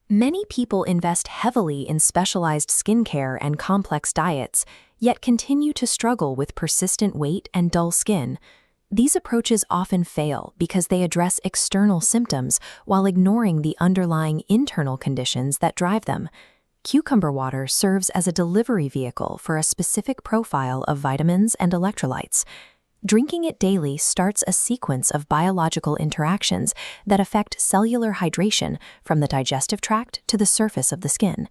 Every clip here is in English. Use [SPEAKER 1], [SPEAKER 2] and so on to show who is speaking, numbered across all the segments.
[SPEAKER 1] Many people invest heavily in specialized skincare and complex diets, yet continue to struggle with persistent weight and dull skin. These approaches often fail because they address external symptoms while ignoring the underlying internal conditions that drive them. Cucumber water serves as a delivery vehicle for a specific profile of vitamins and electrolytes. Drinking it daily starts a sequence of biological interactions that affect cellular hydration from the digestive tract to the surface of the skin.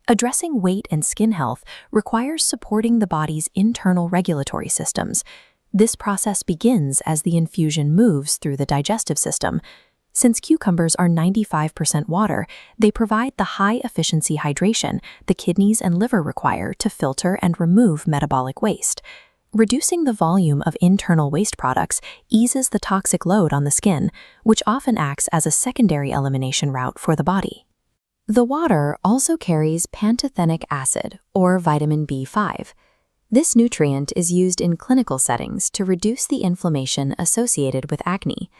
[SPEAKER 1] Addressing weight and skin health requires supporting the body's internal regulatory systems. This process begins as the infusion moves through the digestive system. Since cucumbers are 95% water, they provide the high-efficiency hydration the kidneys and liver require to filter and remove metabolic waste. Reducing the volume of internal waste products eases the toxic load on the skin, which often acts as a secondary elimination route for the body. The water also carries pantothenic acid, or vitamin B5. This nutrient is used in clinical settings to reduce the inflammation associated with acne.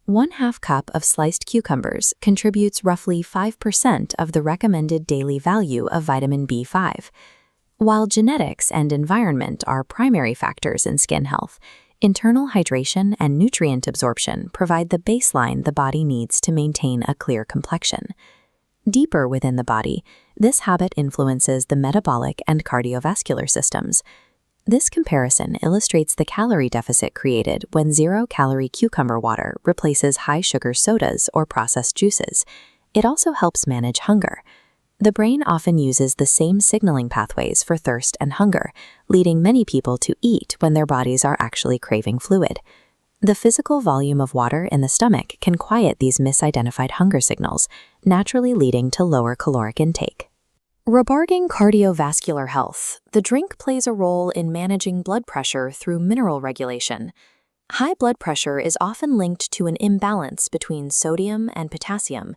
[SPEAKER 1] 1/2 cup of sliced cucumbers contributes roughly 5% of the recommended daily value of vitamin B5. While genetics and environment are primary factors in skin health, internal hydration and nutrient absorption provide the baseline the body needs to maintain a clear complexion. Deeper within the body, this habit influences the metabolic and cardiovascular systems. This comparison illustrates the calorie deficit created when zero-calorie cucumber water replaces high-sugar sodas or processed juices. It also helps manage hunger. The brain often uses the same signaling pathways for thirst and hunger, leading many people to eat when their bodies are actually craving fluid. The physical volume of water in the stomach can quiet these misidentified hunger signals, naturally leading to lower caloric intake. Regarding cardiovascular health, the drink plays a role in managing blood pressure through mineral regulation. High blood pressure is often linked to an imbalance between sodium and potassium.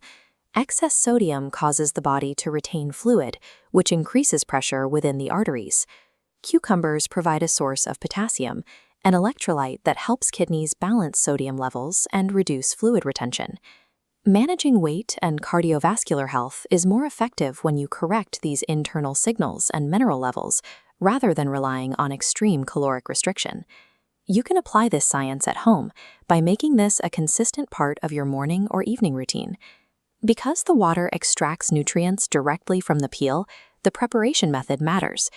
[SPEAKER 1] Excess sodium causes the body to retain fluid, which increases pressure within the arteries. Cucumbers provide a source of potassium, an electrolyte that helps kidneys balance sodium levels and reduce fluid retention. Managing weight and cardiovascular health is more effective when you correct these internal signals and mineral levels, rather than relying on extreme caloric restriction. You can apply this science at home by making this a consistent part of your morning or evening routine. Because the water extracts nutrients directly from the peel, the preparation method matters.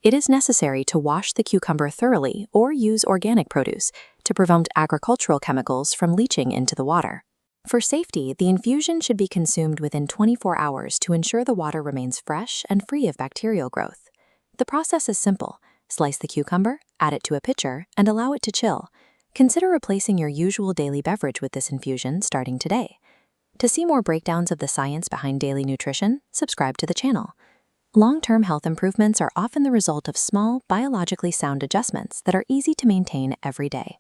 [SPEAKER 1] It is necessary to wash the cucumber thoroughly or use organic produce to prevent agricultural chemicals from leaching into the water. For safety, the infusion should be consumed within 24 hours to ensure the water remains fresh and free of bacterial growth. The process is simple. Slice the cucumber, add it to a pitcher, and allow it to chill. Consider replacing your usual daily beverage with this infusion starting today. To see more breakdowns of the science behind daily nutrition, subscribe to the channel. Long-term health improvements are often the result of small, biologically sound adjustments that are easy to maintain every day.